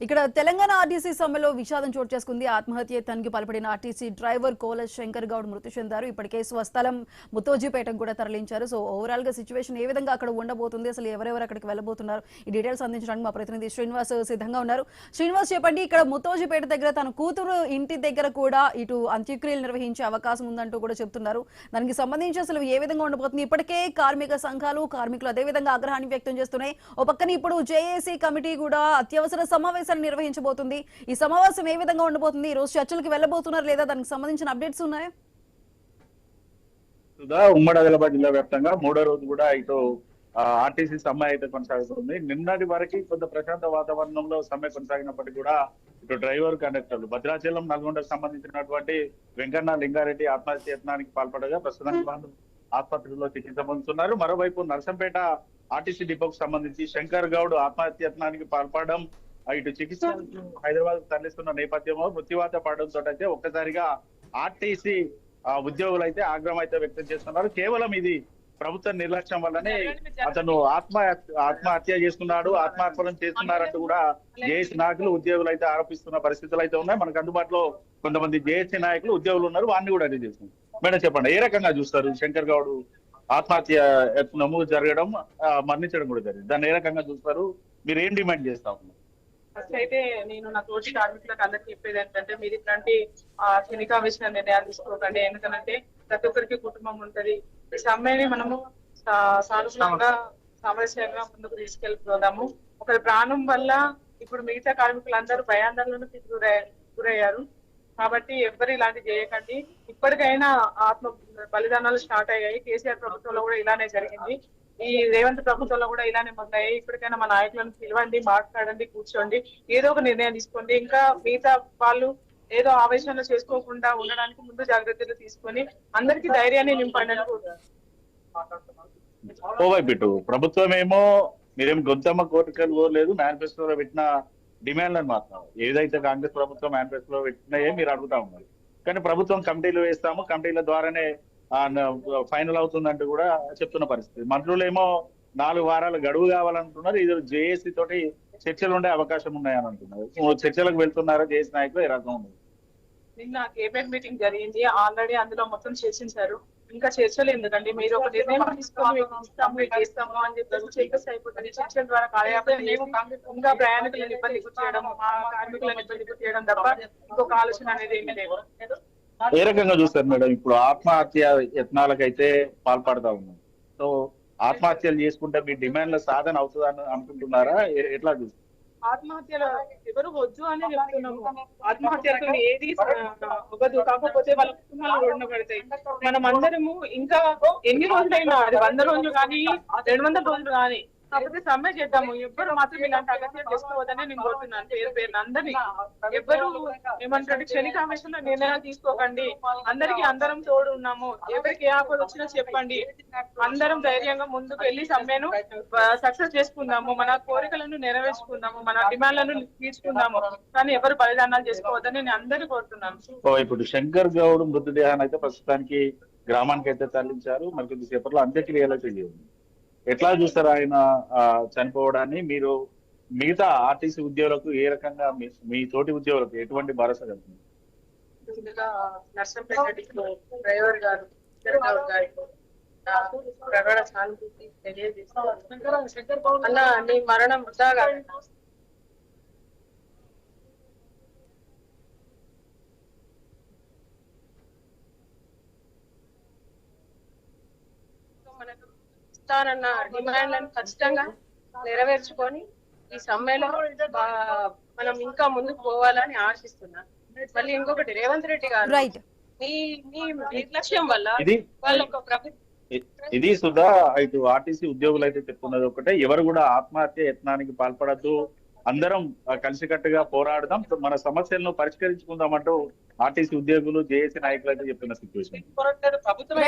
ఇక్కడ తెలంగాణ ఆర్టీసీ సమ్మెలో విషాదం చోటు చేసుకుంది. ఆత్మహత్యకి పాల్పడిన ఆర్టీసీ డ్రైవర్ కోల శంకర్ గౌడ్ మృతి చెందారు. ఇప్పటికే స్వస్థలం ముత్తోజీపేటకు కూడా తరలించారు. సో ఓవరాల్ గా సిచ్యువేషన్ ఏ విధంగా అక్కడ ఉండబోతుంది, అసలు ఎవరెవరు అక్కడికి వెళ్ళబోతున్నారు, ఈ డీటెయిల్స్ అందించడానికి మా ప్రతినిధి శ్రీనివాస్ సిద్ధంగా ఉన్నారు. శ్రీనివాస్, చెప్పండి, ఇక్కడ ముత్తోజీపేట దగ్గర తన కూతురు ఇంటి దగ్గర కూడా ఇటు అంత్యక్రియలు నిర్వహించే అవకాశం ఉందంటూ కూడా చెప్తున్నారు. దానికి సంబంధించి అసలు ఏ విధంగా ఉండబోతుంది? ఇప్పటికే కార్మిక సంఘాలు, కార్మికులు అదే విధంగా ఆగ్రహాన్ని వ్యక్తం చేస్తున్నాయి. ఓ పక్కన ఇప్పుడు జేఏసీ కమిటీ కూడా అత్యవసర సమావేశం నిర్వహించబోతుంది. ఈ సమావేశం ఏ విధంగా ఉండబోతుంది? ఈ రోజు చర్చలకు వెళ్ళబోతున్నారు లేదా? దానికి సంబంధించిన అప్డేట్స్ ఉన్నాయా? ఉమ్మడి ఆదిలాబాద్ జిల్లా వ్యాప్తంగా మూడో రోజు కూడా ఇటు ఆర్టీసీ సమ్మె అయితే కొనసాగుతుంది. నిన్నటి వరకు కొంత ప్రశాంత వాతావరణంలో సమ్మె కొనసాగినప్పటికీ కూడా ఇటు డ్రైవర్, కండక్టర్లు భద్రాచలం, నల్గొండకు సంబంధించినటువంటి వెంకన్న లింగారెడ్డి ఆత్మహత్య యత్నానికి పాల్పడగా ప్రస్తుతానికి వాళ్ళు ఆసుపత్రిలో చికిత్స పొందుతున్నారు. మరోవైపు నర్సంపేట ఆర్టీసీ డిపోకు సంబంధించి శంకర్ గౌడ్ ఆత్మహత్య యత్నానికి పాల్పడడం, ఇటు చికిత్స హైదరాబాద్ తరలిస్తున్న నేపథ్యంలో మృత్యువాత పడడంతో అయితే ఒక్కసారిగా ఆర్టీసీ ఉద్యోగులు అయితే ఆగ్రహం అయితే వ్యక్తం చేస్తున్నారు. కేవలం ఇది ప్రభుత్వ నిర్లక్ష్యం వల్లనే అతను ఆత్మహత్య చేసుకున్నాడు, ఆత్మార్పణం చేస్తున్నారంటూ కూడా జేఏసీ నాయకులు, ఉద్యోగులు అయితే ఆరోపిస్తున్న పరిస్థితులు అయితే ఉన్నాయి. మనకు అందుబాటులో కొంతమంది జేఏసీ నాయకులు, ఉద్యోగులు ఉన్నారు, వారిని కూడా అడిగి చేస్తున్నారు. మేడం, చెప్పండి, ఏ రకంగా చూస్తారు? శంకర్ గౌడ్ ఆత్మహత్య యత్నము జరగడం, మరణించడం కూడా జరిగింది, దాన్ని ఏ రకంగా చూస్తారు? మీరు ఏం డిమాండ్ చేస్తా ఉన్నారు? ఫస్ట్ అయితే నేను నా తోటి కార్మికులకు అందరికి చెప్పేది ఏంటంటే, మీరు ఇట్లాంటి క్షణికావేశ నిర్ణయాలు తీసుకోకండి. ఎందుకంటే ప్రతి ఒక్కరికి కుటుంబం ఉంటది. ఈ సమ్మెని మనము సానుకూలంగా, సామరస్యంగా ముందుకు తీసుకెళ్ళిపోదాము. ఒకరి ప్రాణం వల్ల ఇప్పుడు మిగతా కార్మికులందరూ భయాందోళనకు గురయ్యారు. కాబట్టి ఎవ్వరు ఇలాంటి చేయకండి. ఇప్పటికైనా ఆత్మ బలిదానాలు స్టార్ట్ అయ్యాయి. కేసీఆర్ ప్రభుత్వంలో కూడా ఇలానే జరిగింది. ఈ రేవంత్ ప్రభుత్వంలో కూడా ఇలానే మొదలయ్యాయి. ఇప్పటికైనా మన నాయకులను పిలవండి, మాట్లాడండి, కూర్చోండి, ఏదో ఒక నిర్ణయం తీసుకోండి. ఇంకా మిగతా వాళ్ళు ఏదో ఆవేశంలో చేసుకోకుండా ఉండడానికి ముందు జాగ్రత్తలు తీసుకొని అందరికీ ధైర్యాన్ని నింపండి అని ఓవైపు ప్రభుత్వం ఏమో మీరేం గొంతమ్మ కోరికలు లేదు, మేనిఫెస్టోలో పెట్టిన డిమాండ్లను మాత్రం ఏదైతే కాంగ్రెస్ ప్రభుత్వం మేనిఫెస్టోలో పెట్టినాయే మీరు అడుగుతా ఉన్నారు. కానీ ప్రభుత్వం కమిటీలు వేస్తాము, కమిటీల ద్వారానే ఫైనల్ అవుతుందంటూ కూడా చెప్తున్న పరిస్థితి. మంత్రులేమో 4 వారాల గడువు కావాలంటున్నారు. ఇది జేఏసీ తోటి చర్చలు ఉండే అవకాశం ఉన్నాయని అంటున్నారు. చర్చలకు వెళ్తున్నారా జేఏసీ నాయకులు? ఏ రకం ఉంది? నిన్న కేబినెట్ మీటింగ్ జరిగింది. ఆల్రెడీ అందులో మొత్తం చర్చించారు. ఇంకా చర్చలు ఎందుకండి, మీరు ఒక నిర్ణయం తీసుకొని చేస్తాము అని చెప్పి చర్చస్ అయిపోతుంది. చర్చల ద్వారా కార్యాలయం ఇంకా ప్రయాణికులను ఇబ్బంది చేయడం, కార్మికులను ఇబ్బంది చేయడం తప్ప ఇంకొక ఆలోచన అనేది ఏమీ లేదు. ఏ రకంగా చూస్తారు మేడం? ఇప్పుడు ఆత్మహత్య యత్నాలకైతే పాల్పడతా ఉన్నాం. సో ఆత్మహత్యలు చేసుకుంటే మీ డిమాండ్ల సాధన అవుతుందని అనుకుంటున్నారా? ఎట్లా చూస్తారు? ఆత్మహత్యలు ఎవరు వద్దు అని చెప్తున్నాము. ఆత్మహత్యలతో ఏది అవ్వదు. కాకపోతే వాళ్ళ కుటుంబాలు రోడ్డున పడతాయి. మనం అందరము ఇంకా ఎన్ని రోజులైనా, అది 100 రోజులు కానీ 200 రోజులు కానీ, కాకపోతే సమ్మె చేద్దాము. ఎవ్వరు మాత్రం ఇలాంటి అగత్యాలు చేసుకోవద్దని నేను కోరుతున్నాను. పేరు అందరినీ ఎవ్వరు ఏమంటారు క్షణికావేశంలో నిర్ణయాలు తీసుకోకండి. అందరం తోడు ఉన్నాము. ఎవరికి ఏ ఆపద వచ్చినా చెప్పండి. అందరం ధైర్యంగా ముందుకు వెళ్ళి సమ్మెను సక్సెస్ చేసుకుందాము. మన కోరికలను నెరవేర్చుకుందాము, మన డిమాండ్లను తీర్చుకుందాము. కానీ ఎవరు బలిదానాలు చేసుకోవద్దని నేను అందరినీ కోరుతున్నాను. ఇప్పుడు శంకర్ గౌడ్ మృతదేహాన్ని అయితే ప్రస్తుతానికి గ్రామానికి అయితే తరలించారు. మరి కొద్దిసేపట్లో అంత్యక్రియలు అయితే చేయండి. ఎట్లా చూస్తారు ఆయన చనిపోవడాన్ని? మీరు మిగతా ఆర్టీసీ ఉద్యోగులకు ఏ రకంగా, మీ తోటి ఉద్యోగులకు ఎటువంటి భరోసా కలుగుతుంది? డ్రైవర్ గారు ప్రగాఢ సానుభూతి తెలియజేస్తారు. అన్న, నీ మరణం వృధాగా ఇస్తానన్న డిమాండ్లను ఖచ్చితంగా నెరవేర్చుకొని ఈ సమ్మెలో మనం ఇంకా ముందుకు పోవాలని ఆశిస్తున్నా. మళ్ళీ ఇంకొకటి, రేవంత్ రెడ్డి గారు మీ నిర్లక్ష్యం వల్ల ఇది సుధా, ఇటు ఆర్టీసీ ఉద్యోగులు అయితే చెప్తున్నది ఒకటే, ఎవరు కూడా ఆత్మహత్య యత్నానికి పాల్పడద్దు, అందరం కలిసికట్టుగా పోరాడదాం, మన సమస్యలను పరిష్కరించుకుందామంటూ ఆర్టీసీ ఉద్యోగులు, జేఏసీ నాయకులు అయితే చెప్తున్న సిచ్యువేషన్. ప్రభుత్వం